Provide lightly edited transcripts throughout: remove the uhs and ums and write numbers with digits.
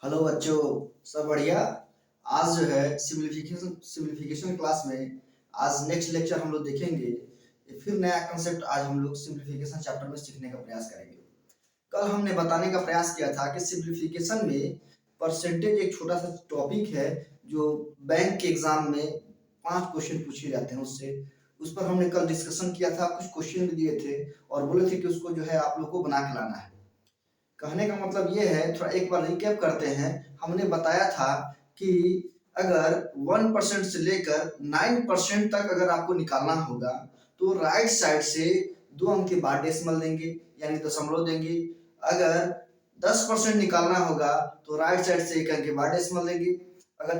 Hello बच्चों, सब बढ़िया। आज जो है सिंप्लीफिकेशन क्लास में आज नेक्स्ट लेक्चर हम लोग देखेंगे। फिर नया कंसेप्ट आज हम लोग सिंप्लीफिकेशन चैप्टर में सीखने का प्रयास करेंगे। कल हमने बताने का प्रयास किया था कि सिंप्लीफिकेशन में परसेंटेज एक छोटा सा टॉपिक है जो बैंक के एग्जाम में 5 क्वेश्चन पूछे जाते हैं। उससे उस पर हमने कल डिस्कशन किया था, कुछ क्वेश्चन भी दिए थे और बोले थे कि उसको जो है आप लोग को बना के लाना है। कहने का मतलब ये है, थोड़ा एक बार रिकैप करते हैं। हमने बताया था कि अगर 1% से लेकर 9% तक अगर आपको निकालना होगा तो राइट साइड से 2 अंक के बाद डेसिमल देंगे, यानी दशमलव देंगे। अगर 10% निकालना होगा तो राइट साइड से 1 अंक के बाद डेसिमल देंगे। अगर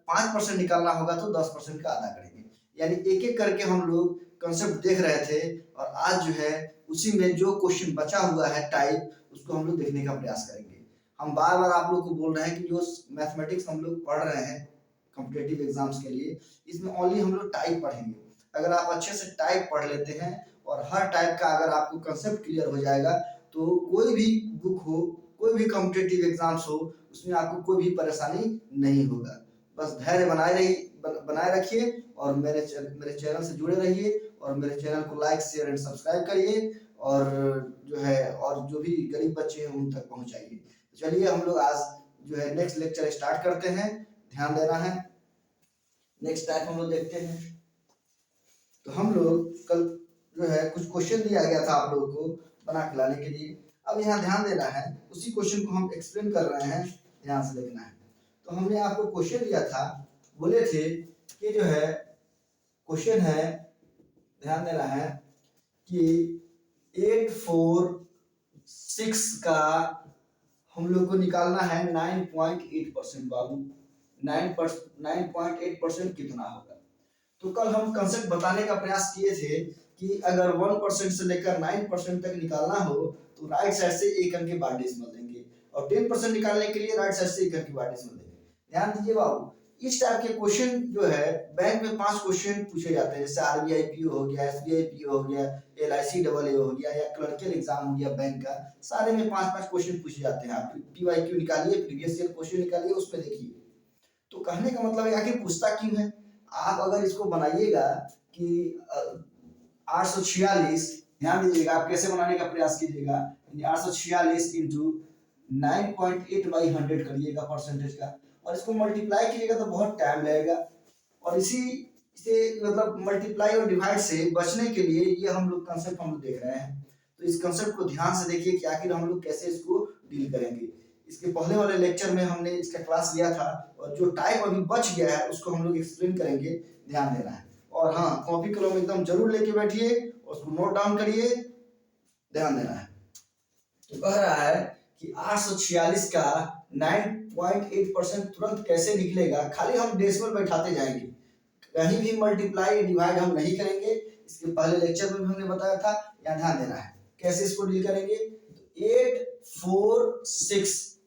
5% निकालना होगा तो 10% का आधा करेंगे। यानी एक एक करके हम लोग कंसेप्ट देख रहे थे और आज जो है उसी में जो क्वेश्चन बचा हुआ है टाइप, उसको हम लोग देखने का प्रयास करेंगे। हम बार बार आप लोग को बोल रहे हैं कि जो मैथमेटिक्स हम लोग पढ़ रहे हैं कॉम्पिटिटिव एग्जाम्स के लिए, इसमें ओनली हम लोग टाइप पढ़ेंगे। अगर आप अच्छे से टाइप पढ़ लेते हैं और हर टाइप का अगर आपको कंसेप्ट क्लियर हो जाएगा तो कोई भी बुक हो, कोई भी कॉम्पिटिटिव एग्जाम्स हो, उसमें आपको कोई भी परेशानी नहीं होगा। बस धैर्य बनाए रखिए और मेरे चैनल से जुड़े रहिए और मेरे चैनल को लाइक शेयर एंड सब्सक्राइब करिए और जो है और जो भी गरीब बच्चे हैं उन तक पहुंचाइए। चलिए हम लोग आज जो है नेक्स्ट लेक्चर स्टार्ट करते हैं। ध्यान देना है। नेक्स्ट टाइप हम लोग देखते हैं। तो हम लोग कल जो है कुछ क्वेश्चन दिया गया था आप लोगों को बना के लाने के लिए। अब यहाँ ध्यान देना है, उसी क्वेश्चन को हम एक्सप्लेन कर रहे हैं, ध्यान से देखना है। तो हमने आपको क्वेश्चन दिया था, बोले थे कि जो है क्वेश्चन है, ध्यान देना है कि 846 का हम लोग को निकालना है 9.8% बाबू। 9.8% कितना होगा? तो कल हम कंसेप्ट बताने का प्रयास किए थे कि अगर 1% से लेकर 9% तक निकालना हो तो राइट साइड से 1 अंक के बाद डेसिमल देंगे और 10% निकालने के लिए राइट साइड से 1 अंक के बाद डेसिमल देंगे। ध्यान दीजिए बाबू, इस टाइप के क्वेश्चन जो है बैंक में 5 क्वेश्चन पूछे जाते हैं, जैसे आरबीआई पीओ हो गया, एसबीआई पीओ हो गया, एलआईसी डबल ए हो गया या क्लर्कल एग्जाम हो गया बैंक का। सारे में 5-5 क्वेश्चन पूछे जाते हैं। आप पीवाईक्यू निकालिए, प्रीवियस ईयर क्वेश्चन निकालिए, उस पर देखिए। तो कहने का मतलब है आखिर पूछता क्यों है। आप अगर इसको बनाइएगा कि 846, ध्यान दीजिएगा आप कैसे बनाने का प्रयास कीजिएगा। 846 इंटू 9.8/100 करिएगा परसेंटेज का, और इसको मल्टीप्लाई कीजिएगा तो बहुत टाइम लगेगा। और इसी से मतलब मल्टीप्लाई और डिवाइड से बचने के लिए ये हम लोग कंसेप्ट हम लोग देख रहे हैं। तो इस कंसेप्ट को ध्यान से देखिए कि आखिर हम लोग कैसे इसको डील करेंगे। इसके पहले वाले लेक्चर में हमने इसका क्लास लिया था और जो टाइप अभी बच गया है उसको हम लोग एक्सप्लेन करेंगे, ध्यान देना है। और हाँ, कॉपी कलम एकदम जरूर लेके बैठिए और उसको नोट डाउन करिए, ध्यान देना है। तो कह रहा है कि 846 का 9.8% तुरंत कैसे निकलेगा। खाली हम डेसिमल बैठाते जाएंगे, कहीं भी मल्टीप्लाई डिवाइड हम नहीं करेंगे। इसके पहले लेक्चर में भी हमने बताया था, यहाँ ध्यान देना है कैसे इसको डील करेंगे। तो 846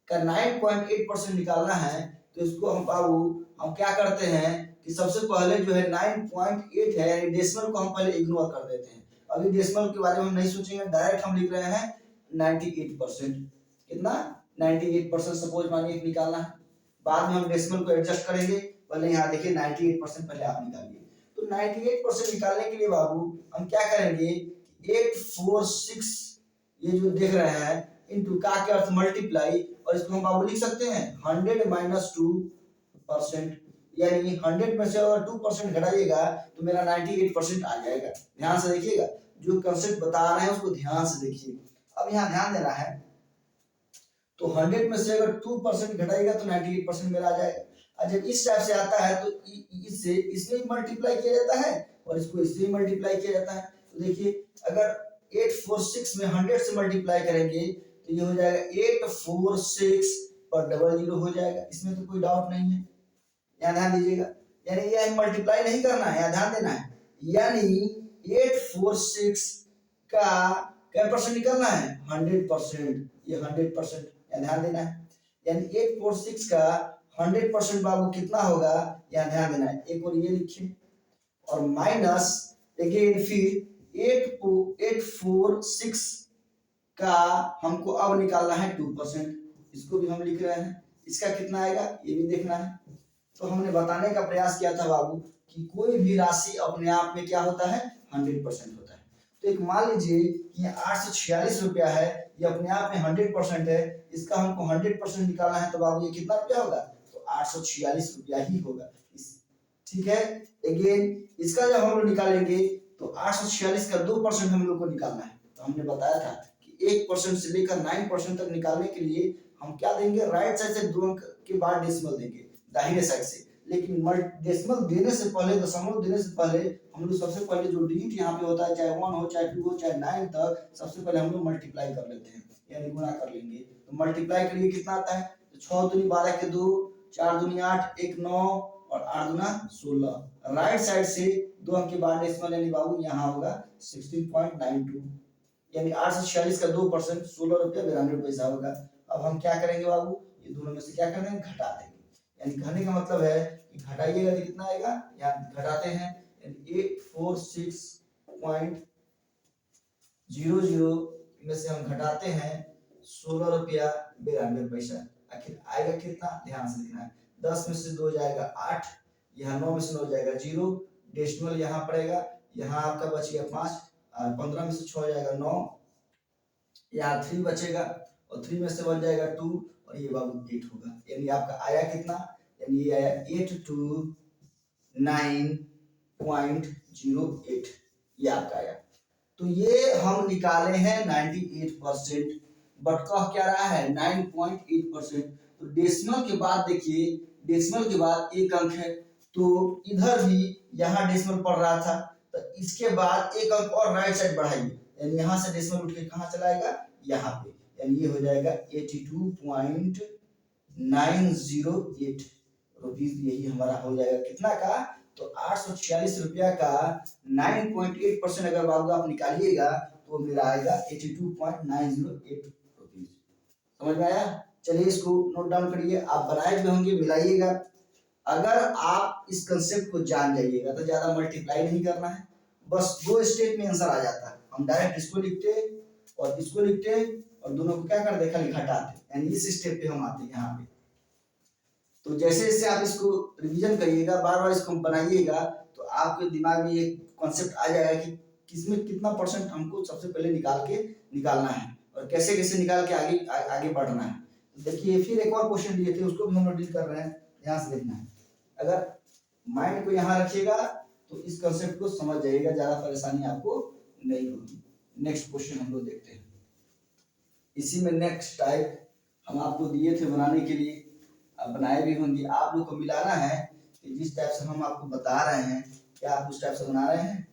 का 9.8% निकालना है तो इसको हम बाबू हम क्या करते हैं कि सबसे पहले जो है 9.8 है, डेसिमल को हम पहले इग्नोर कर देते हैं। अभी डेसिमल के बारे में हम नहीं सोचेंगे, डायरेक्ट हम लिख रहे हैं 98%। कितना? 98% सपोज मानिए निकालना है। बाद में हम डेसिमल को एडजस्ट करेंगे। पहले यहाँ देखिए 98% पहले आप निकालिए। तो 98% निकालने के लिए बाबू हम क्या करेंगे, 846 ये जो देख रहे हैं इनटू का क्या अर्थ मल्टीप्लाई, और इसको हम बाबू लिख सकते हैं 100 - 2%। यानी 100 में से अगर 2% घटाइएगा तो मेरा 98% आ जाएगा। ध्यान से देखिएगा, जो कंसेप्ट बता रहे हैं उसको ध्यान से देखिए। अब यहाँ ध्यान देना है, तो 100 में से अगर 2% घटाइएगा तो 98% मेरा आ जाएगा। और जब इस टाइप से आता है तो इससे इसमें मल्टीप्लाई किया जाता है और इसको इससे मल्टीप्लाई किया जाता है। तो देखिए अगर 846 में 100 से मल्टीप्लाई करेंगे तो ये हो जाएगा 846 पर डबल जीरो हो जाएगा। इसमें तो कोई डाउट नहीं है, यहाँ ध्यान दीजिएगा। यानी ये मल्टीप्लाई नहीं करना है, यहाँ ध्यान देना है। यानी 846 का क्या परसेंट निकलना है, 100%। ये 100%, यहाँ ध्यान देना है। यानी 846 का 100% बाबू कितना होगा, यहाँ ध्यान देना है। एक और ये लिखिए और माइनस अगेन फिर 846 का हमको अब निकालना है 2%, इसको भी हम लिख रहे हैं। इसका कितना आएगा ये भी देखना है। तो हमने बताने का प्रयास किया था बाबू कि कोई भी राशि अपने आप में क्या होता है 100% होता है। तो एक मान लीजिए ये 846 रुपया है, ये अपने आप में 100% है, इसका हमको 100% निकालना है, तो बाबू ये कितना रुपया होगा, तो 846 रुपया ही होगा। ठीक है, अगेन इसका जब हम लोग निकालेंगे तो 846 का 2% हम लोग को निकालना है। तो हमने बताया था कि 1% से लेकर 9% तक निकालने के लिए हम क्या देंगे, राइट साइड से 2 अंक के बाद डेसिमल देंगे दाहिने साइड से। लेकिन डेसिमल देने से पहले, दशमलव देने से पहले हम लोग सबसे पहले जो डिजिट यहाँ पे होता है, चाहे 1 हो, चाहे 2 हो, चाहे 9 तक, सबसे पहले हम लोग मल्टीप्लाई कर लेते हैं, यानी गुणा कर लेंगे। तो मल्टीप्लाई करिए कितना आता है, तो 6 दूनी 12 के 2, 4 दूनी 8, 1 9 और 8 दूना 16। राइट साइड से 2 अंक के बाद डेसिमल यानी बाबू यहाँ होगा 16.92, यानी 846 का 2% 16 रुपया 92 पैसा होगा। अब हम क्या करेंगे बाबू, ये दोनों में से क्या कर देंगे, घटा देंगे। यानी घटाने का मतलब है कि घटाइएगा तो कितना आएगा, यहाँ घटाते हैं 846.00 में से हम घटाते हैं 16 रुपया 92 पैसा, आखिर आएगा कितना, ध्यान से देखना है। 10 में से 2 जाएगा 8, यहाँ 9 में से 9 जाएगा 0, डेसिमल यहाँ पड़ेगा, यहाँ आपका बचेगा 5, और 15 में से 6 जाएगा 9, यहाँ 3 बचेगा, और 3 में से 1 जाएगा 2, और ये बाबू 8 होगा। यानी आपका आया कितना, यानी ये आया 829.08, ये आपका आया। तो ये हम निकाले हैं 98%, बट कह क्या रहा है 9.8%। तो डेसिमल के बाद देखिए, डेसिमल के बाद एक अंक है, तो इधर भी यहाँ डेसिमल पढ़ रहा था, तो इसके बाद एक अंक और राइट साइड बढ़ाइए, यानी यहाँ से डेसिमल उठ के कहाँ चला आएगा, यहाँ पे, यानी ये हो जाएगा 82.908 रुपीज, यही हमारा हो जाएगा कितना का, तो 846 रुपया का 9.8% अगर बाबू आप निकालिएगा तो मेरा आएगा 82.908 रुपीज। समझ में आया, चलिए इसको नोट डाउन करिए, आप बनाए भी होंगे, मिलाइएगा। अगर आप इस कंसेप्ट को जान जाइएगा तो ज्यादा मल्टीप्लाई नहीं करना है, बस 2 स्टेप में आंसर आ जाता है। हम डायरेक्ट इसको लिखते और इसको लिखते और दोनों को क्या कर देखा घटाते, यानी इस स्टेप पे हम आते हैं यहाँ पे। तो जैसे जैसे आप इसको रिवीजन करिएगा, बार बार इसको बनाइएगा, तो आपके दिमाग में ये कॉन्सेप्ट आ जाएगा कि किसमें कितना परसेंट हमको सबसे पहले निकालना है और कैसे कैसे निकाल के आगे बढ़ना है। तो देखिए फिर एक और क्वेश्चन दिए थे, उसको भी हम लोग डील कर रहे हैं, ध्यान से देखना है। अगर माइंड को यहाँ रखिएगा तो इस कंसेप्ट को समझ जाइएगा, ज्यादा परेशानी आपको नहीं होगी। नेक्स्ट क्वेश्चन हम लोग देखते हैं। इसी में नेक्स्ट टाइप हम आपको दिए थे बनाने के लिए, आप बनाए भी होंगे। आप लोग को मिलाना है कि जिस टाइप से हम आपको बता रहे हैं, क्या आप उस टाइप से बना रहे हैं,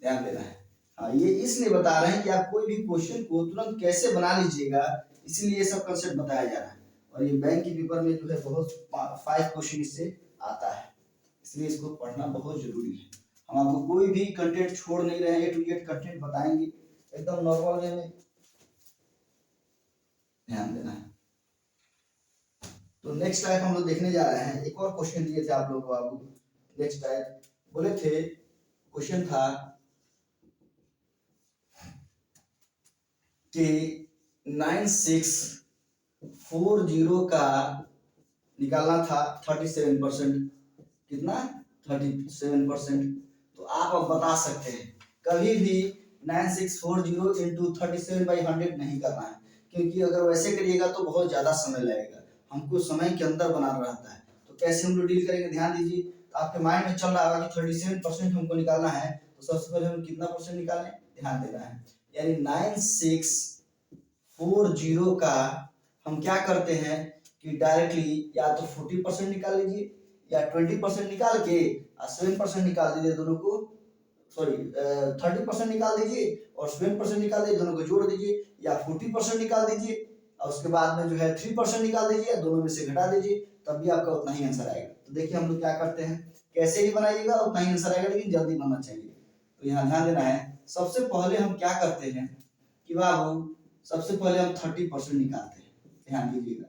ध्यान देना है। हाँ, ये इसलिए बता रहे हैं कि आप कोई भी क्वेश्चन को तुरंत कैसे बना लीजिएगा, इसीलिए ये सब कंसेप्ट बताया जा रहा है। और ये बैंक के पेपर में जो है बहुत 5 क्वेश्चन इससे आता है, इसलिए इसको पढ़ना बहुत जरूरी है। हम आपको कोई भी कंटेंट छोड़ नहीं रहे हैं, A to Z कंटेंट बताएंगे एकदम नॉर्मल वे में, ध्यान देना है। तो नेक्स्ट टाइप हम लोग देखने जा रहे हैं। एक और क्वेश्चन दिए थे आप लोग को बाबू, नेक्स्ट टाइप बोले थे, क्वेश्चन था कि 9640 का निकालना था 37%, कितना 37%। तो आप अब बता सकते हैं, कभी भी 9640 इंटू 37/100 नहीं करना है, क्योंकि अगर वैसे करिएगा तो बहुत ज्यादा समय लगेगा, हमको समय के अंदर बनाना रहता है। तो कैसे हम लोग डील करेंगे, ध्यान दीजिए। तो आपके माइंड में चल रहा होगा कि 37% हमको निकालना है, तो सबसे पहले हम कितना परसेंट निकालें, ध्यान देना है। यानी 9640 का हम क्या करते हैं कि डायरेक्टली या तो 40% निकाल लीजिए या 20% निकाल के 7% निकाल दीजिए, दोनों को सॉरी 30% निकाल दीजिए और 7% निकाल दीजिए, दोनों को जोड़ दीजिए, या 40% निकाल दीजिए और उसके बाद में जो है 3% निकाल दीजिए, दोनों में से घटा दीजिए, तब भी आपका उतना ही आंसर आएगा। तो देखिए हम लोग क्या करते हैं, कैसे ही बनाइएगा उतना ही आंसर आएगा, लेकिन जल्दी बनना चाहिए। तो यहाँ ध्यान देना है, सबसे पहले हम क्या करते हैं कि बाबू सबसे पहले हम 30% निकालते हैं, ध्यान दीजिएगा।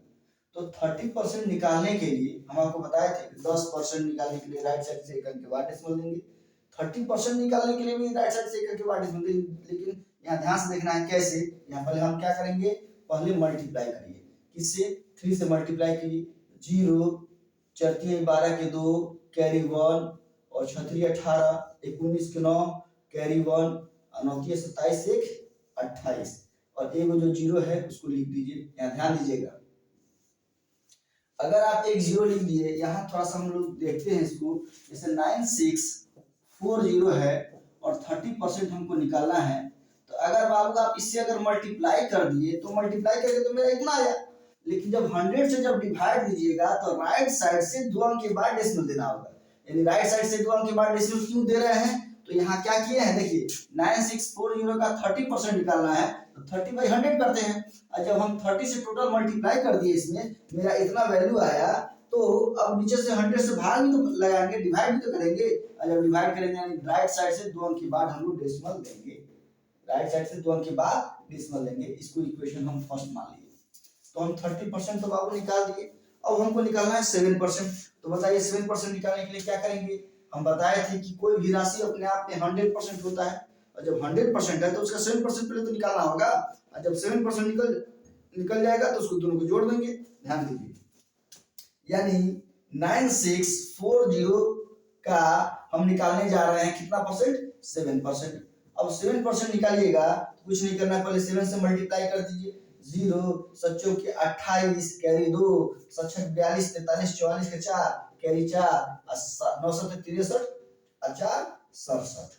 तो 30% निकालने के लिए हम आपको बताए थे 10% निकालने के लिए राइट साइड से एक अंक के बाद डेसिमल देंगे, 30% निकालने के लिए भी राइट साइड से एक अंक के बाद डेसिमल देंगे, लेकिन यहाँ ध्यान से देखना है कैसे। यहाँ पहले हम क्या करेंगे, पहले मल्टीप्लाई करिए, किससे, 3 से मल्टीप्लाई कीजिए, 0 4 3 12 के 2 कैरी 1 और 6 3 18 19 के 9 कैरी 1 और 9 3 27 1 28 और एक जो 0 है उसको लिख दीजिए। यहाँ ध्यान दीजिएगा, अगर आप एक 0 लिख दिए, यहाँ थोड़ा सा हम लोग देखते हैं इसको, जैसे 9640 है और 30% हमको निकालना है, तो अगर बाबू आप इससे अगर मल्टीप्लाई कर दिए तो मल्टीप्लाई करके तो मेरा इतना आया, लेकिन जब 100 से जब डिवाइड दीजिएगा तो राइट साइड से 2 अंक के बाद डेसिमल देना होगा। यानी राइट साइड से 2 अंक के बाद डेसिमल क्यों दे रहे हैं, तो यहाँ क्या किए हैं देखिए, 9640 का 30% निकालना है तो 30/100 करते हैं, और जब हम 30 से टोटल मल्टीप्लाई कर दिए इसमें मेरा इतना वैल्यू आया, तो अब नीचे से 100 से भाग भी तो लगाएंगे, डिवाइड भी तो करेंगे, और जब डिवाइड करेंगे यानी राइट साइड से 2 अंक के बाद हम लोग डेसिमल देंगे, राइट साइड से 2 अंक के बाद डेसिमल देंगे। इसको इक्वेशन हम फर्स्ट मान लिए, तो हम 30% तो बाबू निकाल दिए। अब हमको निकालना है 7%, तो बताइए 7% निकालने के लिए क्या करेंगे, हम बताए थे कि कोई भी राशि अपने आप में 100% होता है, और जब 100% है तो उसका 7% पहले तो निकालना होगा, और जब 7% निकल जाएगा तो उसको दोनों को जोड़ देंगे। ध्यान दीजिए, यानी 9640 का हम निकालने जा रहे हैं कितना परसेंट, 7%। अब 7% निकालिएगा तो कुछ नहीं करना, पहले 7 से मल्टीप्लाई कर दीजिए, 0 7 के 28 कैरी 2 7 42 43 44 के 4 कैरी 4 9 7 63 4 67।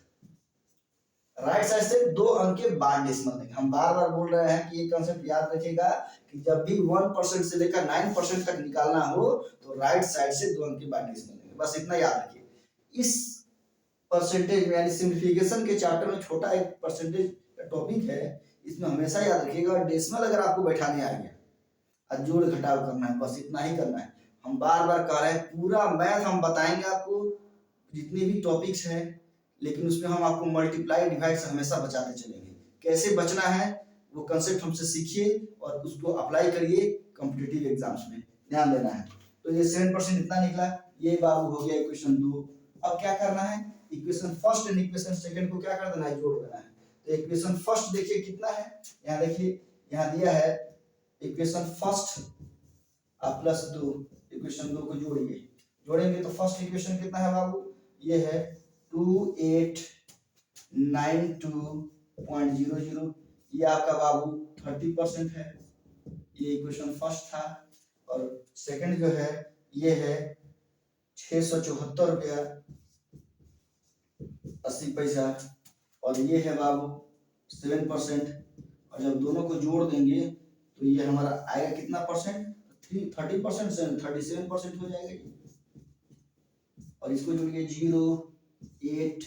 राइट साइड से 2 अंक के बाद डेसिमल देंगे। हम बार बार बोल रहे हैं कि ये कंसेप्ट याद रखिएगा कि जब भी 1% से लेकर 9% तक निकालना हो तो राइट साइड से 2 अंक के बाद डेसिमल देंगे, बस इतना याद रखिए। इस परसेंटेज में यानी सिंप्लीफिकेशन के चैप्टर में छोटा एक परसेंटेज का टॉपिक है, इसमें हमेशा याद रखिएगा, डेसिमल अगर आपको बैठाने आ गया और जोड़ घटाव करना है, बस इतना ही करना है। हम बार बार कह रहे हैं पूरा मैथ हम बताएंगे आपको, जितने भी टॉपिक्स हैं, लेकिन उसमें हम आपको मल्टीप्लाई डिवाइड से हमेशा बचाते चलेंगे। कैसे बचना है वो कंसेप्ट हमसे सीखिए और उसको अप्लाई करिए कॉम्पिटिटिव एग्जाम्स में, ध्यान देना है। तो ये 7% इतना निकला, ये बाबू हो गया इक्वेशन 2। अब क्या करना है, equation first and equation second को क्या कर देना है, जोड़ देना है। तो इक्वेशन फर्स्ट देखिए कितना है, यहाँ देखिए, यहाँ दिया है इक्वेशन फर्स्ट आप +2, इक्वेशन 2 को जोड़िए, जोड़ेंगे तो फर्स्ट इक्वेशन कितना है बाबू, ये है 2892.00, ये आपका बाबू 30% है, ये इक्वेशन फर्स्ट था। और सेकंड जो है ये है 674 रुपया 80 पैसा, और ये है बाबू 7%, और जब दोनों को जोड़ देंगे तो ये हमारा आएगा कितना परसेंट, 30% से 37% हो जाएगा। और इसको जोड़िए 0 8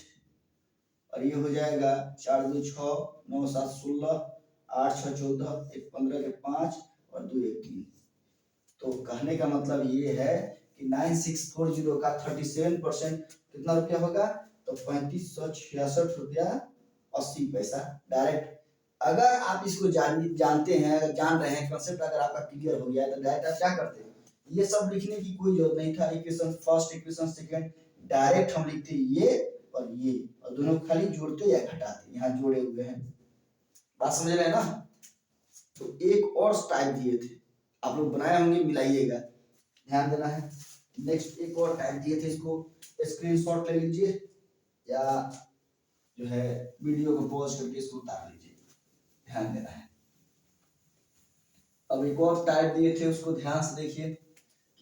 और ये हो जाएगा 4 2 6 9 7 16 8 6 14 1 15 के 5 और 2 1 3। तो कहने का मतलब ये है कि 9640 का 37% कितना रुपया होगा, तो 3566 रुपया 80 पैसा डायरेक्ट। अगर आप इसको जानते हैं, अगर जान रहे हैं कंसेप्ट, अगर आपका क्लियर हो गया है तो डायरेक्ट आप क्या करते हैं, ये सब लिखने की कोई जरूरत नहीं था। Equation first equation second direct हम लिखते ये और ये, और दोनों को खाली जोड़ते या घटाते, यहाँ जोड़े हुए हैं, बात समझ रहे हैं ना। तो एक और टाइप दिए थे, आप लोग बनाए होंगे, मिलाइएगा, ध्यान देना है। नेक्स्ट एक और टाइप दिए थे, इसको स्क्रीनशॉट ले लीजिए या जो है वीडियो को पॉज करके इसको उतार लीजिए, ध्यान देना है। अब एक और टाइप दिए थे, उसको ध्यान से देखिए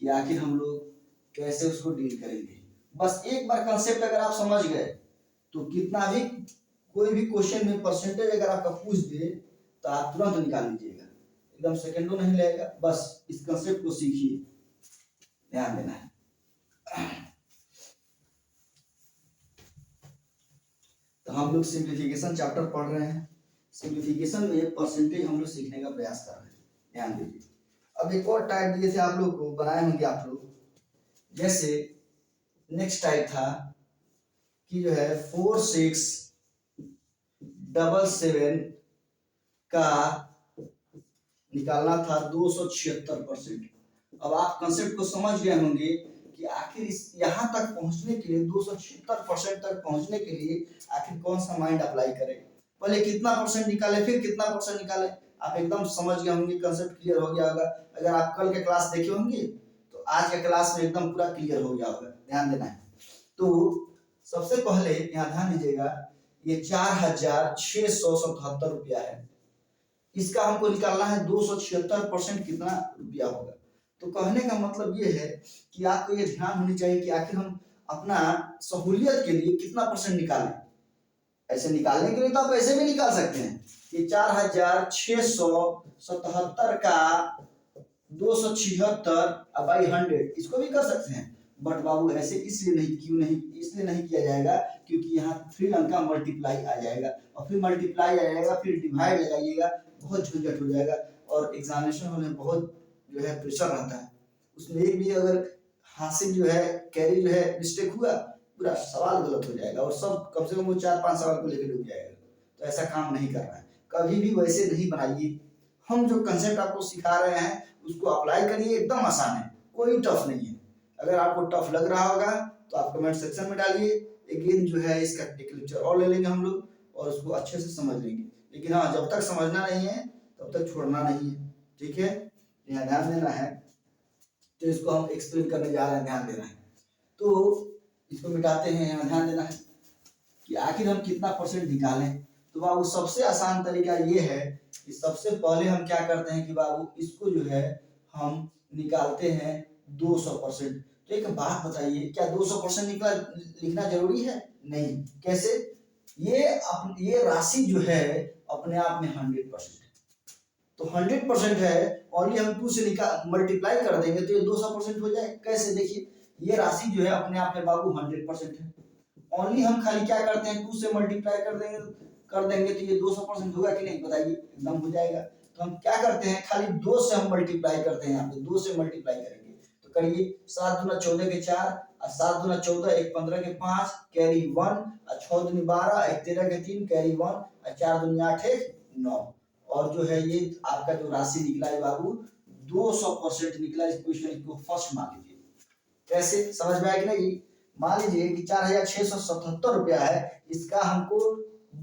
कि आखिर हम लोग कैसे उसको डील करेंगे। बस एक बार कंसेप्ट अगर आप समझ गए तो कितना भी कोई भी क्वेश्चन में परसेंटेज अगर आपका पूछ दे तो आप तुरंत निकाल लीजिएगा, एकदम सेकंडों नहीं लगेगा। बस इस कंसेप्ट को सीखिए, ध्यान देना है। तो हम लोग सिंप्लीफिकेशन चैप्टर पढ़ रहे हैं, सिंप्लीफिकेशन में परसेंटेज हम लोग सीखने का प्रयास कर रहे हैं, ध्यान दीजिए। अब एक और टाइप दिए थे आप लोग को, बनाए होंगे आप लोग, जैसे नेक्स्ट टाइप था कि जो है 4677 का निकालना था 276%। अब आप कंसेप्ट को समझ गए होंगे कि आखिर इस यहाँ तक पहुंचने के लिए 276% तक पहुंचने के लिए आखिर कौन सा माइंड अप्लाई करें। पहले कितना परसेंट निकाले फिर कितना परसेंट निकाले। आप एकदम समझ गए होंगे, कंसेप्ट क्लियर हो गया होगा। अगर आप कल के क्लास देखे होंगे तो आज के क्लास में एकदम पूरा क्लियर हो गया होगा। ध्यान देना है। तो सबसे पहले यहाँ ध्यान दीजिएगा, ये 4677 रुपया है। इसका हमको निकालना है 276% कितना रुपया होगा। तो कहने का मतलब ये है कि आपको ये ध्यान होनी चाहिए कि आखिर हम अपना सहूलियत के लिए कितना परसेंट निकालें। ऐसे निकालने के लिए तो आप ऐसे भी निकाल सकते हैं कि 4677 का 276 बाई 100 इसको भी कर सकते हैं। बट बाबू ऐसे इसलिए नहीं, क्यों नहीं, इसलिए नहीं किया जाएगा क्योंकि यहाँ 3 अंक का मल्टीप्लाई आ जाएगा और फिर मल्टीप्लाई आ जाएगा, फिर डिवाइड लगाइएगा, बहुत झंझट हो जाएगा। और एग्जामिनेशन हॉल में बहुत जो है प्रेशर रहता है, उसमें एक भी अगर हासिल जो है कैरी जो है मिस्टेक हुआ, पूरा सवाल गलत हो जाएगा और सब कम से कम वो 4-5 सवाल को लेकर डूब जाएगा। तो ऐसा काम नहीं करना है, कभी भी वैसे नहीं बनाइए। हम जो कंसेप्ट आपको सिखा रहे हैं उसको अप्लाई करिए, एकदम आसान है, कोई टफ नहीं है। अगर आपको टफ लग रहा होगा तो आप कमेंट सेक्शन में डालिए। अगेन जो है इसका एक लेक्चर और ले लेंगे हम लोग और उसको अच्छे से समझ लेंगे। लेकिन हाँ, जब तक समझना नहीं है तब तक छोड़ना नहीं है, ठीक है। यहाँ ध्यान देना है। तो इसको हम एक्सप्लेन करने जा रहे हैं, ध्यान देना है। तो इसको मिटाते हैं। यहाँ ध्यान देना है कि आखिर हम कितना परसेंट निकालें। तो बाबू सबसे आसान तरीका ये है कि सबसे पहले हम क्या करते हैं कि बाबू इसको जो है हम निकालते हैं 200%। तो एक बात बताइए, क्या 200% लिखना जरूरी है? नहीं। कैसे? ये राशि जो है अपने आप में 100% है। तो 100% है, ओनली हम 2 से मल्टीप्लाई कर देंगे तो ये 200% हो जाए। कैसे? देखिए, ये राशि जो है अपने आप में बाबू 100% है। ओनली हम खाली क्या करते हैं, 2 से मल्टीप्लाई कर देंगे तो ये 200% होगा कि नहीं? बताइए, एकदम हो जाएगा। तो हम क्या करते हैं, खाली 2 से हम मल्टीप्लाई करते हैं। यहाँ पे 2 से मल्टीप्लाई करेंगे तो करिए, 7 दूना 14 के 4 और 7 दूना 14, 1 15 के 5 कैरी 1 और 6 दूनी 12, 1 13 के 3 कैरी 1 और 4 दूनी 8 है 9। और जो है ये आपका जो राशि निकला है बाबू 200% निकला। इस क्वेश्चन को फर्स्ट मान लीजिए। कैसे? समझ में आया कि नहीं? मान लीजिए कि 4677 रुपया है, इसका हमको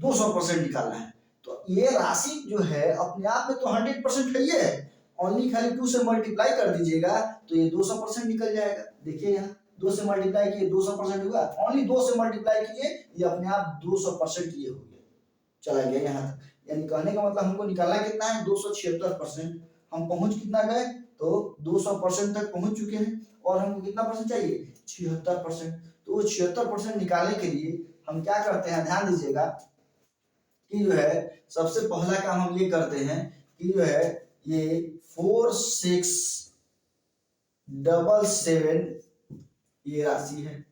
200% निकालना है। तो ये राशि जो है अपने आप में तो 100% है, ये है। ओनली खाली 2 से मल्टीप्लाई कर दीजिएगा तो ये 200% निकल जाएगा। देखिए यहाँ 2 से मल्टीप्लाई किए 200% हुआ। ओनली 2 से मल्टीप्लाई कीजिए, ये अपने आप 200% ये हो गया, चला गया यहाँ तक। यानी कहने का मतलब हमको निकालना कितना है, 276%। हम पहुंच कितना गए, तो 200% तक पहुंच चुके हैं। और हमको कितना परसेंट चाहिए, 76%। तो वो 76% निकालने के लिए हम क्या करते हैं, ध्यान दीजिएगा कि जो है सबसे पहला काम हम ये करते हैं कि जो है ये 4677 ये राशि है,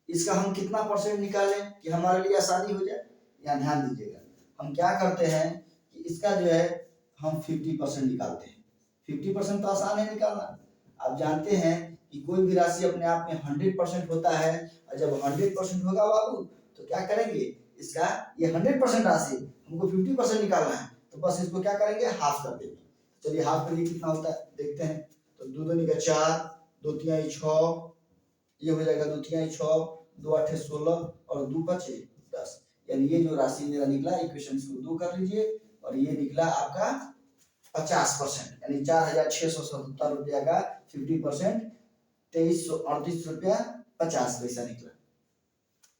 इसका हम कितना परसेंट निकालें कि हमारे लिए आसानी हो जाए। यहाँ ध्यान दीजिएगा, हम क्या करते हैं कि इसका जो है हम 50% निकालते हैं। 50% तो आसान है निकालना। आप जानते हैं कि कोई भी राशि अपने आप में 100% होता है, और जब 100% होगा बाबू तो क्या करेंगे, इसका ये 100% राशि हमको 50% निकालना है, तो बस इसको क्या करेंगे, हाफ कर देंगे। चलिए हाफ करिए, कितना होता है देखते हैं। तो 2 दूनी का 4, 2 तिहाई 6, ये हो जाएगा 2 तिहाई 6, 2 आठे 16 और 2 पचे 10। यानी ये जो राशि मेरा निकला, इक्वेशन इसको 2 कर लीजिए और ये निकला आपका 50%, यानी 4677 रुपया का 50% 2338 रुपया 50 पैसा निकला।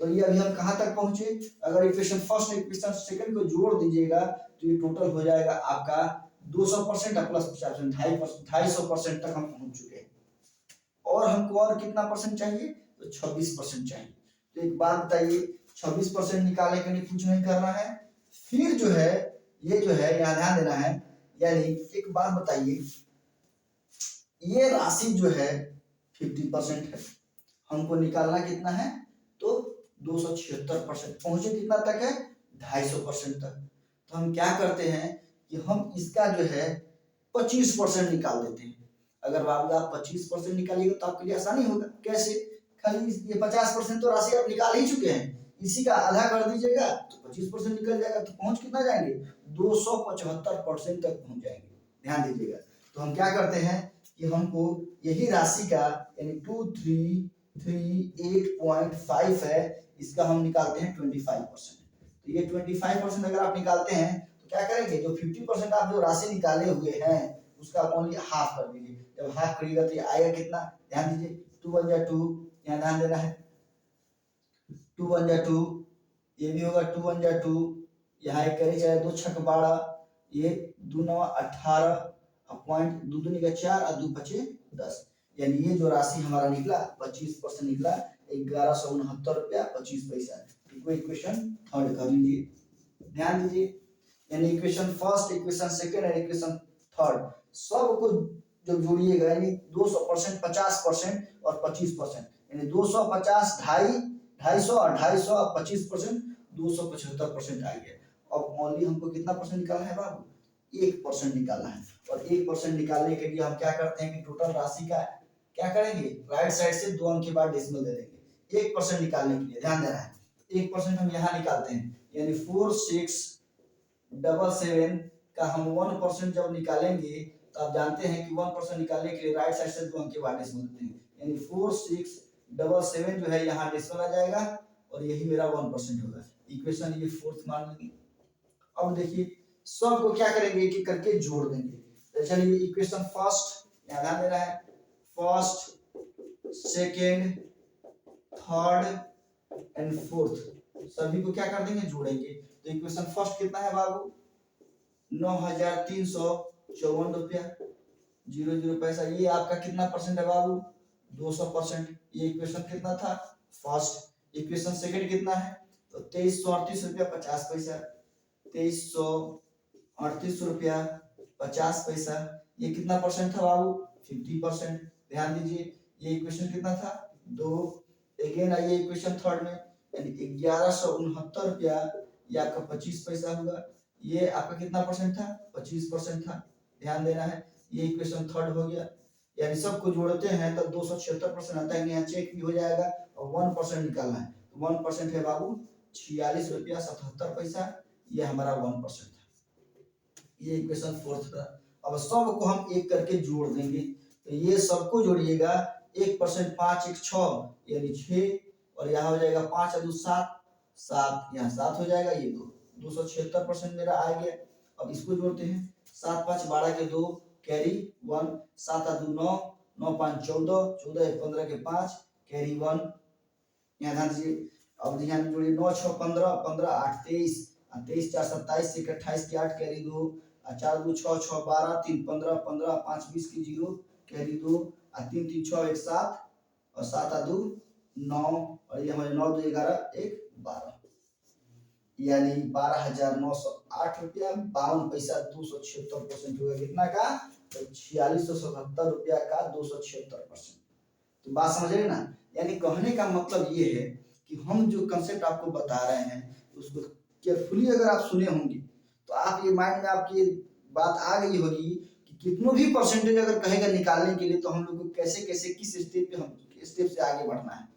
तो ये अभी हम कहाँ तक पहुंचे, अगर इक्वेशन फर्स्ट इक्वेशन सेकंड को जोड़ दीजिएगा तो ये टोटल हो जाएगा आपका 200% प्लस 50%, 250% तक हम पहुंच चुके हैं। और हमको और कितना परसेंट चाहिए, तो 26% चाहिए। तो एक बात बताइए, 26% निकालने के लिए कुछ नहीं करना है, फिर जो है ये जो है यहाँ ध्यान देना है। यानी एक बात बताइए, ये राशि जो है 50% है, हमको निकालना कितना है, तो 276%। पहुंचे कितना तक है, 250% तक। तो हम क्या करते हैं कि हम इसका जो है 25% निकाल देते हैं। अगर बाबू आप 25% निकालिएगा तो आपके लिए आसानी होगा। कैसे, खाली ये 50% तो राशि आप निकाल ही चुके हैं, इसी का आधा कर दीजिएगा तो 25% निकल जाएगा। तो पहुंच कितना जाएंगे, 275% तक पहुंच जाएंगे। ध्यान दीजिएगा। तो हम क्या करते हैं कि हमको यही राशि का यानी 2338.5 है, इसका हम निकालते हैं 25%। तो ये 25% अगर आप निकालते हैं तो क्या करेंगे, जो 50% आप जो राशि निकाले हुए हैं उसका ओनली हाफ कर दीजिए। जब हाफ करिएगा तो ये आएगा कितना, ध्यान दीजिए 2 1 जा 2, यहाँ ध्यान देना है 2 1 जा 2, ये भी होगा 2 1 जा 2, यहाँ एक करी जाए 2 छक 12, ये 2 9 18 पॉइंट 2 2 निकला 4 और 2 बचे 10, यानी ये जो राशि हमारा निकला 25% निकला 1169 रुपया 25 पैसा। इक्वेशन थर्ड कर लीजिए, ध्यान दीजिए, यानी इक्वेशन फर्स्ट, इक्वेशन सेकंड और इक्वेशन थर्ड सबको जब जोड़िएगा यानी 200%, 50% और 25%, यानी 250, 250 और 250 और 25%, 275% आ गया। अब ओनली हमको कितना परसेंट निकालना है बाबू, 1% निकालना है। और 1% निकालने के लिए हम क्या करते हैं कि टोटल राशि का क्या करेंगे, राइट साइड से 2 अंक के बाद डेसिमल दे देंगे। 1% निकालने के लिए ध्यान देना है, 1% हम यहाँ निकालते हैं, यानी 4677 का हम 1% जब निकालेंगे तो आप जानते हैं कि 1% निकालने के लिए राइट साइड से 2 अंक के बाद डेसिमल देते हैं, यानी 4677 जो है यहाँ डेसिमल आ जाएगा और यही मेरा 1% होगा। इक्वेशन ये फोर्थ मान लेंगे। अब देखिए सबको क्या करेंगे, एक एक करके जोड़ देंगे। तो चलिए इक्वेशन फर्स्ट ध्यान देना है, first, second, third and fourth सभी को क्या कर देंगे, जोड़ेंगे। तो इक्वेशन फर्स्ट कितना है बाबू, 9354 रुपया 00 पैसा। ये आपका कितना परसेंट है बाबू, 200%। ये इक्वेशन कितना था फर्स्ट। इक्वेशन सेकंड कितना है, तो 2338 रुपया 50 पैसा, 2338 रुपया 50 पैसा। ये कितना परसेंट था बाबू, 50%। ध्यान दीजिए ये इक्वेशन कितना था 2। अगेन आइए इक्वेशन थर्ड में, यानी 1169 रुपया ये आपका 25 पैसा होगा। ये आपका कितना परसेंट था, 25% था। ध्यान देना है, ये इक्वेशन थर्ड हो गया। यानी सबको जोड़ते हैं तब 276% आता है, यहाँ चेक भी हो जाएगा। और 1% निकालना है, तो 1% है बाबू 46 रुपया 77 पैसा, ये हमारा 1% था। ये इक्वेशन फोर्थ था। अब सबको हम एक करके जोड़ देंगे, तो ये सबको जोड़िएगा 1%, 5 1 6 यानी 6, और यहाँ हो जाएगा 5 2 7 7, यहाँ 7 हो जाएगा, ये 276% मेरा आ गया। अब इसको जोड़ते हैं, 7 5 12 के 2 कैरी 1, 7 2 9 9 5 14 14 15 के 5 कैरी 1, यहाँ ध्यान दीजिए। अब ध्यान जोड़िए 9 6 15 15 8 23 23 4 27 1 28 के 8 कैरी 2, 4 2 6 6 12 3 15 15 5 20 के 0 कैरी 2, 3 3 6 1 7 और 7 2 9, और ये हमारे 9 2 11 1 12, यानी 12,908 रुपया 52 पैसा 276% होगा। कितना का, तो 4677 रुपया का 276%। तो बात समझ रहे ना, यानी कहने का मतलब ये है कि हम जो कंसेप्ट आपको बता रहे हैं उसको केयरफुली अगर आप सुने होंगे तो आप ये माइंड में आपकी बात आ गई होगी कि कितनों भी परसेंटेज अगर कहेगा निकालने के लिए तो हम लोग को कैसे कैसे किस स्टेप पे हम स्टेप से आगे बढ़ना है।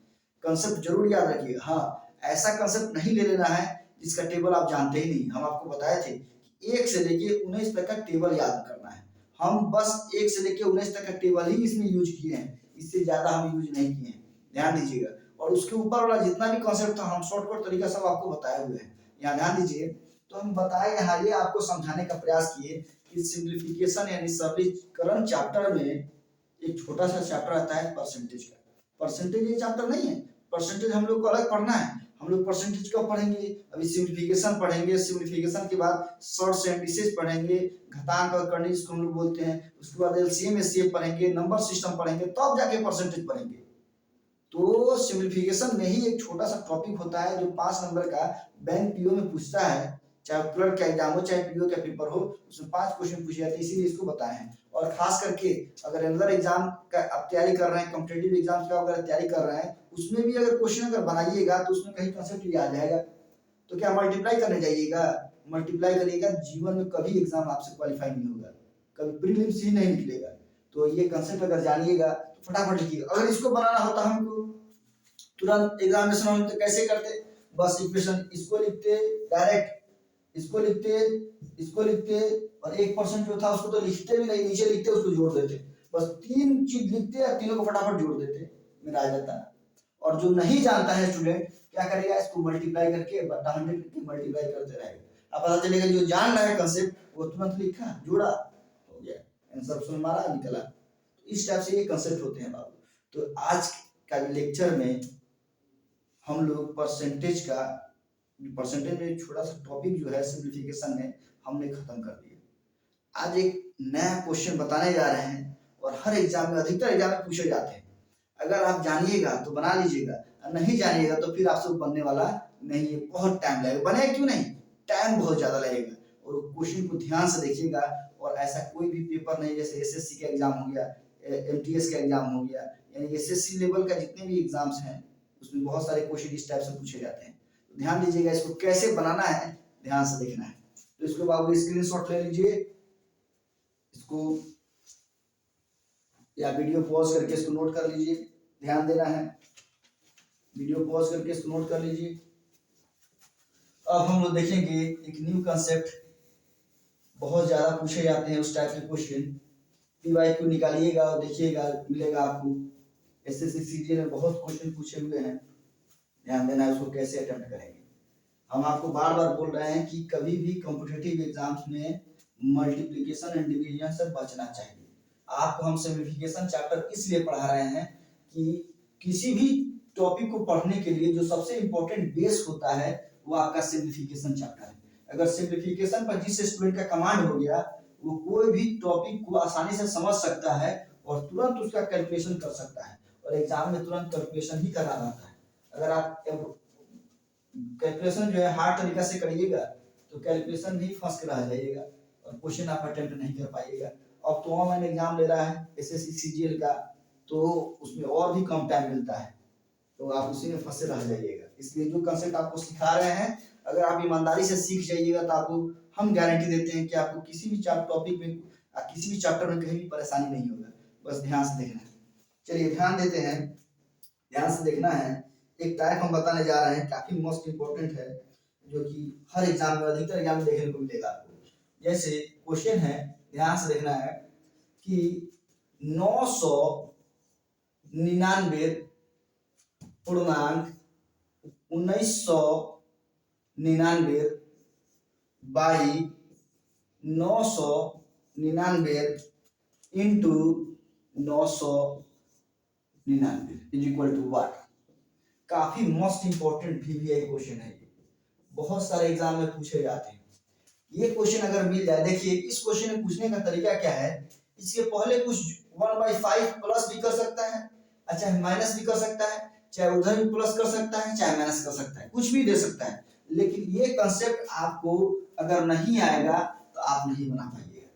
कंसेप्ट जरूर याद रखिएगा। हाँ, ऐसा कंसेप्ट नहीं ले लेना है जिसका टेबल आप जानते ही नहीं। हम आपको बताए थे कि 1 से लेके 19 तक का टेबल याद करना है। हम बस 1 से लेके 19 तक का टेबल ही इसमें यूज किए हैं, इससे ज्यादा हम यूज नहीं किए हैं, ध्यान दीजिएगा। और उसके ऊपर वाला जितना भी कॉन्सेप्ट था हम शॉर्टकट तरीका सब आपको बताए हुए हैं, यहाँ ध्यान दीजिए। तो हम बताए यहाँ ये आपको समझाने का प्रयास किए कि सिंप्लीफिकेशन यानी सरलीकरण चैप्टर में एक छोटा सा चैप्टर आता है परसेंटेज का। परसेंटेज ये चैप्टर नहीं है, परसेंटेज हम लोग को अलग पढ़ना है। हम लोग परसेंटेज कब पढ़ेंगे, अभी सिंप्लीफिकेशन पढ़ेंगे, सिंप्लीफिकेशन के बाद शॉर्ट्स एंड डिसेज पढ़ेंगे, घातांक और कर्ण जिसको हम लोग बोलते हैं, उसके बाद एलसीएम एचसीएफ पढ़ेंगे, नंबर सिस्टम पढ़ेंगे, तब जाके परसेंटेज पढ़ेंगे। तो सिंप्लीफिकेशन में ही एक छोटा सा टॉपिक होता है जो 5 नंबर का बैंक पीओ में पूछता है, चाहे क्लर्क का एग्जाम हो चाहे पीओ का पेपर हो, उसमें 5 क्वेश्चन पूछे जाते हैं, इसीलिए इसको बताए हैं। और खास करके अगर अंदर एग्जाम का आप तैयारी कर रहे हैं, कॉम्पिटिटिव एग्जाम्स का अगर तैयारी कर रहे हैं, उसमें भी अगर क्वेश्चन अगर बनाइएगा तो उसमें कहीं कंसेप्ट ये आ जाएगा। तो क्या मल्टीप्लाई करने जाइएगा, मल्टीप्लाई करिएगा, जीवन में कभी एग्जाम आपसे क्वालिफाई नहीं होगा, कभी प्रीलिम्स ही नहीं निकलेगा। तो ये कंसेप्ट अगर जानिएगा तो फटाफट लिखिएगा। अगर इसको बनाना होता हमको तुरंत एग्जामिनेशन में तो कैसे करते, बस इक्वेशन इसको लिखते डायरेक्ट, इसको लिखते, इसको लिखते, और 1% जो था उसको तो लिखते भी नहीं, नीचे लिखते उसको जोड़ देते, बस 3 चीज लिखते और तीनों को फटाफट जोड़ देते, मेरा आ जाता। और जो नहीं जानता है स्टूडेंट कि क्या करेगा, इसको मल्टीप्लाई करके बटा 100 करके मल्टीप्लाई करते रहेगा। अब पता चलेगा जो जान रहा है कंसेप्ट वो तुरंत लिखा, जोड़ा, हो गया, आंसर उसमें मारा, निकला। तो इस टाइप से ये कंसेप्ट होते हैं बाबू। तो आज का लेक्चर में हम लोग परसेंटेज में छोटा सा टॉपिक जो है सिंप्लीफिकेशन में हमने खत्म कर दिया। आज एक नया क्वेश्चन बताने जा रहे हैं और हर एग्जाम में, अधिकतर एग्जाम में पूछे जाते हैं। अगर आप जानिएगा तो बना लीजिएगा, नहीं जानिएगा तो फिर आपसे बनने वाला नहीं है, बहुत टाइम लगेगा। बने क्यों नहीं, टाइम बहुत ज्यादा लगेगा। और क्वेश्चन को ध्यान से देखिएगा। और ऐसा कोई भी पेपर नहीं, जैसे एसएससी का एग्जाम हो गया, एमटीएस का एग्जाम हो गया, यानी एसएससी लेवल का जितने भी एग्जाम्स हैं उसमें बहुत सारे क्वेश्चन इस टाइप से पूछे जाते हैं। तो ध्यान दीजिएगा, इसको कैसे बनाना है ध्यान से देखना है। तो इसको बाबू स्क्रीनशॉट ले लीजिए, इसको या वीडियो पॉज करके इसको नोट कर लीजिए, ध्यान देना है। वीडियो पॉज करके इसको नोट कर लीजिए। अब हम लोग देखेंगे एक न्यू कंसेप्ट, बहुत ज्यादा पूछे जाते हैं उस टाइप के क्वेश्चन। पीवाई को निकालिएगा और देखिएगा, मिलेगा आपको। एसएससी सीजीएल में बहुत क्वेश्चन पूछे हुए हैं, ध्यान देना है उसको कैसे अटेम्प्ट करेंगे। हम आपको बार बार बोल रहे हैं कि कभी भी कॉम्पिटिटिव एग्जाम्स में मल्टीप्लिकेशन एंड डिवीजन से बचना चाहिए। आपको हम सिंप्लीफिकेशन चैप्टर इसलिए पढ़ा रहे हैं कि किसी भी टॉपिक को पढ़ने के लिए जो सबसे इंपॉर्टेंट बेस होता है वो आपका सिंप्लीफिकेशन चैप्टर है। अगर सिंप्लीफिकेशन पर जिस स्टूडेंट का कमांड हो गया, वो कोई भी टॉपिक को आसानी से समझ सकता है और तुरंत उसका कैलकुलेशन कर सकता है, और एग्जाम में तुरंत कैलकुलेशन ही करा रहता है। अगर आप कैलकुलेशन जो है हार्ड तरीका से करिएगा तो कैलकुलेशन भी फंस के रह जाइएगा और क्वेश्चन आप अटेम्प्ट नहीं कर पाइएगा। अब तो ऑनलाइन एग्जाम ले रहा है एसएससी सीजीएल का, तो उसमें और भी कम टाइम मिलता है, तो आप उसी में फंसे रह जाइएगा। इसलिए जो कंसेप्ट आपको सिखा रहे हैं, अगर आप ईमानदारी से सीख जाइएगा तो आपको हम गारंटी देते हैं कि आपको किसी भी टॉपिक में, किसी भी चैप्टर में कहीं भी परेशानी नहीं होगा। बस ध्यान से देखना है। चलिए ध्यान देते हैं, ध्यान से देखना है। एक टाइप हम बताने जा रहे हैं, काफी मोस्ट इंपोर्टेंट है, जो कि हर एग्जाम में, अधिकतर एग्जाम में देखने को मिलेगा आपको। जैसे क्वेश्चन है, ध्यान से देखना है कि 999 पूर्णांक 1999 by 999 into 999 is equal to what. काफी मोस्ट इंपॉर्टेंट VVI क्वेश्चन है ये, बहुत सारे एग्जाम में पूछे जाते हैं। ये क्वेश्चन अगर मिल जाए, देखिए इस क्वेश्चन में पूछने का तरीका क्या है, इसके पहले कुछ 1/5 प्लस भी कर सकता है, चाहे माइनस भी कर सकता है, चाहे उधर भी प्लस कर सकता है, चाहे माइनस कर सकता है, कुछ भी दे सकता है। लेकिन ये कंसेप्ट आपको अगर नहीं आएगा तो आप नहीं बना पाइएगा,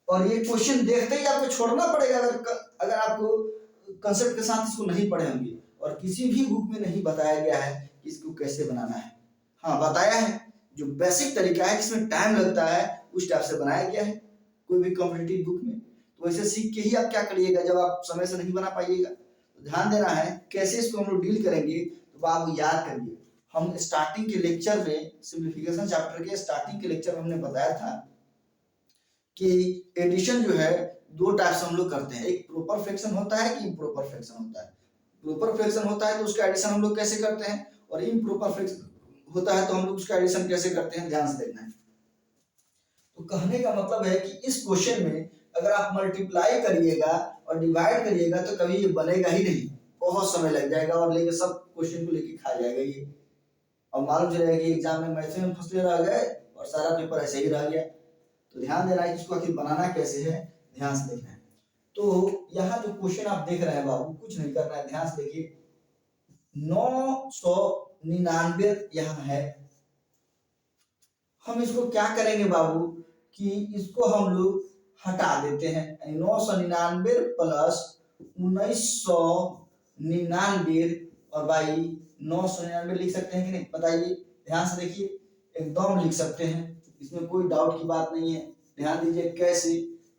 और ये क्वेश्चन देखते ही आपको छोड़ना पड़ेगा अगर आपको कंसेप्ट के साथ इसको नहीं पढ़े होंगे। और किसी भी बुक में नहीं बताया गया है कि इसको कैसे बनाना है। हाँ बताया है, जो बेसिक तरीका है जिसमें टाइम लगता है उस टाइप से बनाया गया है कोई भी कॉम्पिटिटिव बुक में। तो वैसे सीख के ही आप क्या करिएगा जब आप समय से नहीं बना पाइएगा। तो ध्यान देना है कैसे इसको हम लोग डील करेंगे। तो आप याद करिए, हम स्टार्टिंग के लेक्चर में, सिंप्लीफिकेशन चैप्टर के स्टार्टिंग के लेक्चर में हमने बताया था कि एडिशन जो है दो टाइप से हम लोग करते हैं, एक प्रॉपर फ्रैक्शन होता है कि इम्प्रॉपर फ्रैक्शन होता है। प्रॉपर फ्रैक्शन होता है तो उसका एडिशन हम लोग कैसे करते हैं, और इम्प्रॉपर फ्रैक्शन होता है तो हम लोग उसका एडिशन कैसे करते हैं, ध्यान से देखना है। तो कहने का मतलब है कि इस क्वेश्चन में अगर आप मल्टीप्लाई करिएगा और डिवाइड करिएगा तो कभी ये बनेगा ही नहीं, बहुत समय लग जाएगा और लेके सब क्वेश्चन को लेके खा जाएगा ये। और मालूम चलेगा कि एग्जाम में मैथ में फंसले रह गए और सारा पेपर ऐसे ही रह गया। तो ध्यान देना है कि इसको आखिर बनाना कैसे है, ध्यान से देखना है। तो यहाँ जो क्वेश्चन आप देख रहे हैं बाबू, कुछ नहीं करना है, ध्यान से देखिए। 999 यहाँ है, हम इसको क्या करेंगे बाबू कि इसको हम लोग हटा देते हैं, 999 प्लस 1999 और बाई 999 लिख सकते हैं कि नहीं, बताइए। ध्यान से देखिए, एकदम लिख सकते हैं, इसमें कोई डाउट की बात नहीं है। ध्यान दीजिए कैसे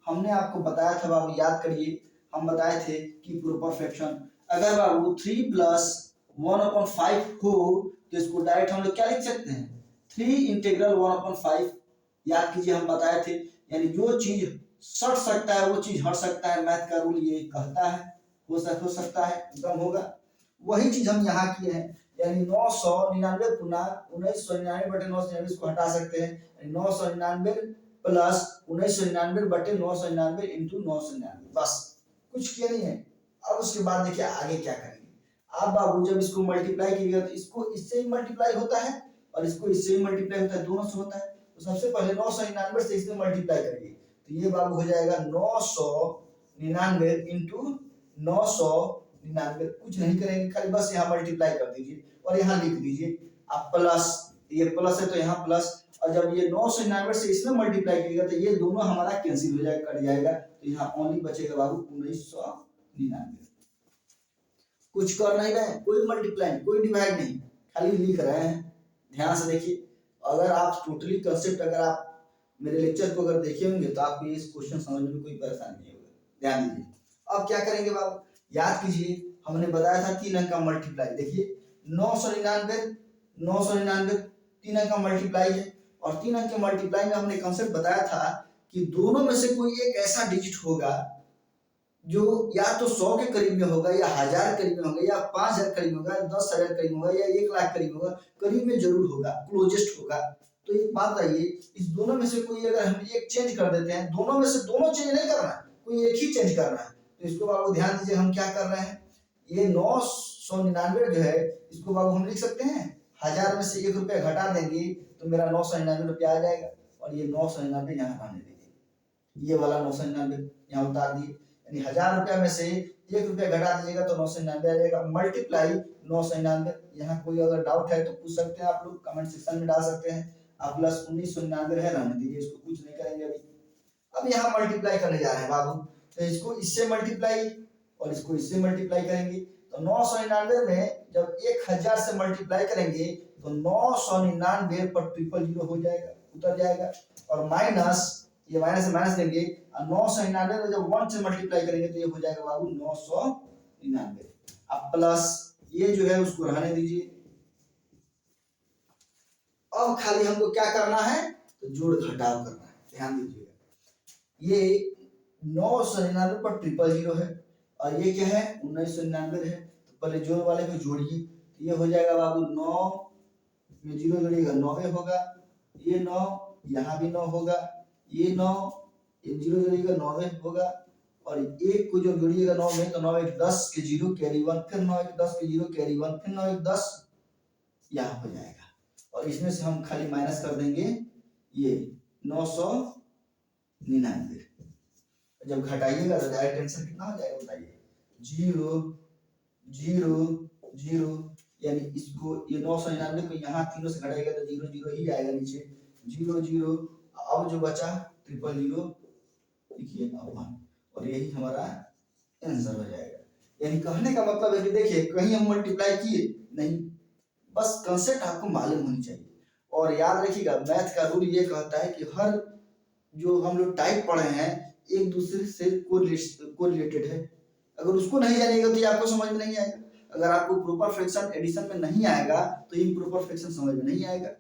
हमने आपको बताया था बाबू, याद करिए। हम बताए थे कि प्रॉपर फ्रैक्शन अगर बाबू 3 + 1/5 हो तो इसको डायरेक्ट हम लोग क्या लिख सकते हैं, 3 इंटीग्रल 1/5। याद कीजिए हम बताए थे, यानी जो चीज सट सकता है वो चीज हट सकता है, मैथ का रूल ये कहता है। हो सकता है एकदम होगा, वही चीज हम यहाँ किए हैं। यानी 999 पुनः 1999 बटे 999 इसको हटा सकते हैं, 999 प्लस 1999 बटे 999 इंटू 999, बस कुछ किया नहीं है। अब उसके बाद देखिए आगे क्या करेंगे। अब बाबू जब इसको मल्टीप्लाई कीजिएगा तो इसको इससे ही मल्टीप्लाई होता है और इसको इससे ही मल्टीप्लाई होता है, दोनों से होता है। तो सबसे पहले 999 से इसमें मल्टीप्लाई करेंगे तो ये बाबू हो जाएगा 999 इंटू 999, कुछ नहीं करेंगे, खाली बस यहाँ मल्टीप्लाई कर दीजिए और यहाँ लिख दीजिए आप प्लस, ये प्लस है तो यहाँ प्लस, और जब ये 999 से इसमें मल्टीप्लाई करिएगा तो ये दोनों हमारा कैंसिल हो जाएगा, कट जाएगा, तो यहाँ ओनली बचेगा बाबू 1999। कुछ कर नहीं रहे हैं, कोई मल्टीप्लाई कोई डिवाइड नहीं, खाली लिख रहे हैं। ध्यान से देखिए, अगर आप टोटली कंसेप्ट अगर आप मेरे लेक्चर को अगर देखे होंगे तो आपको इस क्वेश्चन समझने में कोई परेशानी नहीं होगा। ध्यान दीजिए, अब क्या करेंगे बाबू, याद कीजिए हमने बताया था 3 अंक का मल्टीप्लाई। देखिए 999 3 अंक का मल्टीप्लाई है, और 3 अंक के मल्टीप्लाई में हमने कंसेप्ट बताया था कि दोनों में से कोई एक ऐसा डिजिट होगा जो या तो 100 के करीब में होगा, या 1000 करीब में होगा, या 5000 करीब में होगा, 10,000 करीब में होगा, या 1 लाख करीब होगा, करीब में जरूर होगा, क्लोजेस्ट होगा। तो एक बात बताइए, इस दोनों में से कोई अगर हम एक चेंज कर देते हैं, दोनों में से दोनों चेंज नहीं करना है, कोई एक ही चेंज करना है, तो इसको बाबू ध्यान दीजिए हम क्या कर रहे हैं, ये 999 जो है इसको बाबू हम लिख सकते हैं 1000 में से 1 रुपया घटा देंगे तो मेरा 999 रुपया आ जाएगा, और ये 999 यहाँ रहने दीजिए, ये वाला 999 यहाँ उतार दिए, यानी 1000 रुपया में से 1 रुपया घटा दीजिएगा तो 999 आ जाएगा, मल्टीप्लाई 999। यहाँ कोई अगर डाउट है तो पूछ सकते हैं आप लोग, कमेंट सेक्शन में डाल सकते हैं। आप प्लस 1999 है, रहने दीजिए, इसको कुछ नहीं करेंगे अभी। अब यहाँ मल्टीप्लाई करने जा रहे हैं बाबू, तो इसको इससे मल्टीप्लाई और इसको इससे मल्टीप्लाई करेंगे, तो 999 में जब 1000 से मल्टीप्लाई करेंगे तो 999 पर 000 हो जाएगा, उतर जाएगा, और माइनस, ये माइनस से माइनस देंगे, 999 में जब 1 से मल्टीप्लाई करेंगे तो ये हो जाएगा बाबू 999। अब प्लस ये जो है उसको रहने दीजिए। अब खाली हमको क्या करना है, तो जोड़ घटाव करना है। ध्यान दीजिएगा, ये 999 पर 000 है और ये क्या है 1999 है, तो पहले जोड़ वाले को जोड़िए, तो ये हो जाएगा बाबू 9 में 0 जोड़िएगा 9 होगा, ये 9 यहाँ भी 9 होगा, ये 9 ये 0 जोड़िएगा 9 होगा, और 1 को जो जोड़िएगा 9 में तो 9 1 10 के 0 कैरी 1, फिर 9 1 10 के 0 कैरी 1, फिर 9 1 10 यहाँ हो जाएगा, और इसमें से हम खाली माइनस कर देंगे ये 999। जब घटाइएगा तो डायरेक्ट आंसर कितना हो जाएगा बताइए, 0 0 0, यानी इसको ये 999 को यहाँ तीनों से घटाएगा तो 0 0 ही आएगा नीचे, 0 0, अब जो बचा 000 लिखिए 1, और यही हमारा आंसर हो जाएगा। यानी कहने का मतलब है कि देखिए कहीं हम मल्टीप्लाई किए नहीं, बस कंसेप्ट आपको मालूम होनी चाहिए। और याद रखिएगा मैथ का रूल ये कहता है कि हर जो हम लोग टाइप पढ़े हैं एक दूसरे से कोरिलेटेड है, अगर उसको नहीं जानिएगा तो ये आपको समझ में नहीं आएगा। अगर आपको प्रॉपर फ्रैक्शन एडिशन में नहीं आएगा तो इम्प्रॉपर फ्रैक्शन समझ में नहीं आएगा,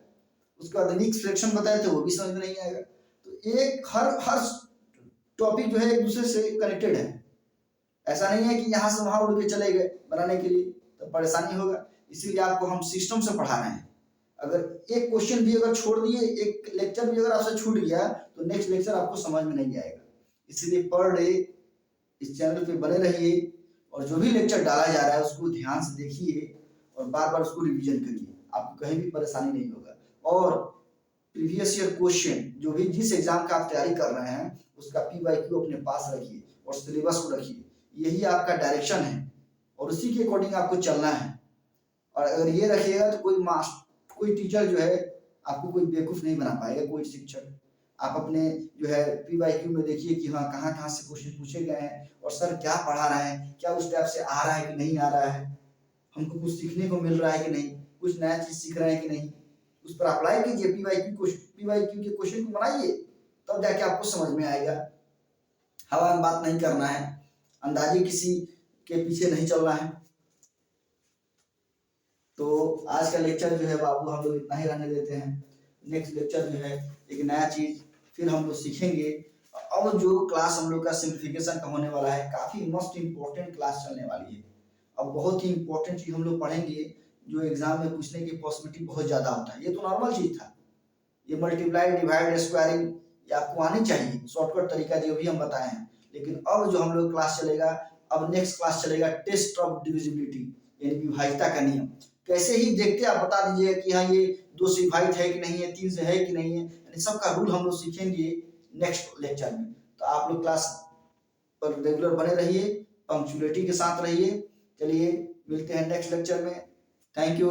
उसके बाद मिक्स फ्रैक्शन बताए थे वो भी समझ में नहीं आएगा। तो एक हर टॉपिक जो है एक दूसरे से कनेक्टेड है, ऐसा नहीं है कि यहाँ से वहां उड़ के चले गए बनाने के लिए, तो परेशानी होगा। इसीलिए आपको हम सिस्टम से पढ़ा रहे हैं। अगर एक क्वेश्चन भी अगर छोड़ दिए, एक लेक्चर भी अगर आपसे छूट गया तो नेक्स्ट लेक्चर आपको समझ में नहीं आएगा। इसीलिए पर डे इस चैनल पे बने रहिए, और जो भी लेक्चर डाला जा रहा है उसको ध्यान से देखिए और बार बार उसको रिवीजन करिए, आपको कहीं भी परेशानी नहीं होगा। और प्रीवियस ईयर क्वेश्चन जो भी जिस एग्जाम का आप तैयारी कर रहे हैं उसका PYQ अपने पास रखिए और सिलेबस को रखिए, यही आपका डायरेक्शन है और उसी के अकॉर्डिंग आपको चलना है। और अगर ये रखिएगा तो कोई टीचर जो है आपको कोई बेवकूफ नहीं बना पाएगा, कोई शिक्षक। आप अपने जो है PYQ में देखिए कि हाँ कहाँ कहाँ से क्वेश्चन पूछे गए हैं और सर क्या पढ़ा रहे हैं, क्या उस टाइप से आ रहा है कि नहीं आ रहा है, हमको कुछ सीखने को मिल रहा है कि नहीं, कुछ नया चीज सीख रहे हैं कि नहीं, उस पर अप्लाई कीजिए। PYQ के क्वेश्चन को बनाइए, तब जाके आपको समझ में आएगा। हवा में बात नहीं करना है, अंदाजे किसी के पीछे नहीं चलना है। तो आज का लेक्चर जो है बाबू हम लोग इतना ही रहने देते हैं। नेक्स्ट लेक्चर जो है एक नया चीज फिर हम लोग सीखेंगे। अब जो क्लास हम लोग का सिंप्लीफिकेशन का होने वाला है, काफी मोस्ट इम्पोर्टेंट क्लास चलने वाली है। अब बहुत ही इम्पोर्टेंट चीज हम लोग पढ़ेंगे, जो एग्जाम में पूछने की पॉसिबिलिटी बहुत ज्यादा होता है। ये तो नॉर्मल चीज था, ये मल्टीप्लाई डिवाइड स्क्वायरिंग ये आपको आनी चाहिए, शॉर्टकट तरीका जो भी हम बताए हैं। लेकिन अब जो हम लोग क्लास चलेगा, अब नेक्स्ट क्लास चलेगा टेस्ट ऑफ डिविजिबिलिटी, यानी विभाज्यता का नियम। कैसे ही देखते आप बता दीजिएगा कि हाँ ये 2 से विभाजित है कि नहीं है, 3 से है कि नहीं है, यानी सबका रूल हम लोग सीखेंगे नेक्स्ट लेक्चर में। तो आप लोग क्लास पर रेगुलर बने रहिए, पंक्चुअलिटी के साथ रहिए। चलिए मिलते हैं नेक्स्ट लेक्चर में। Thank you.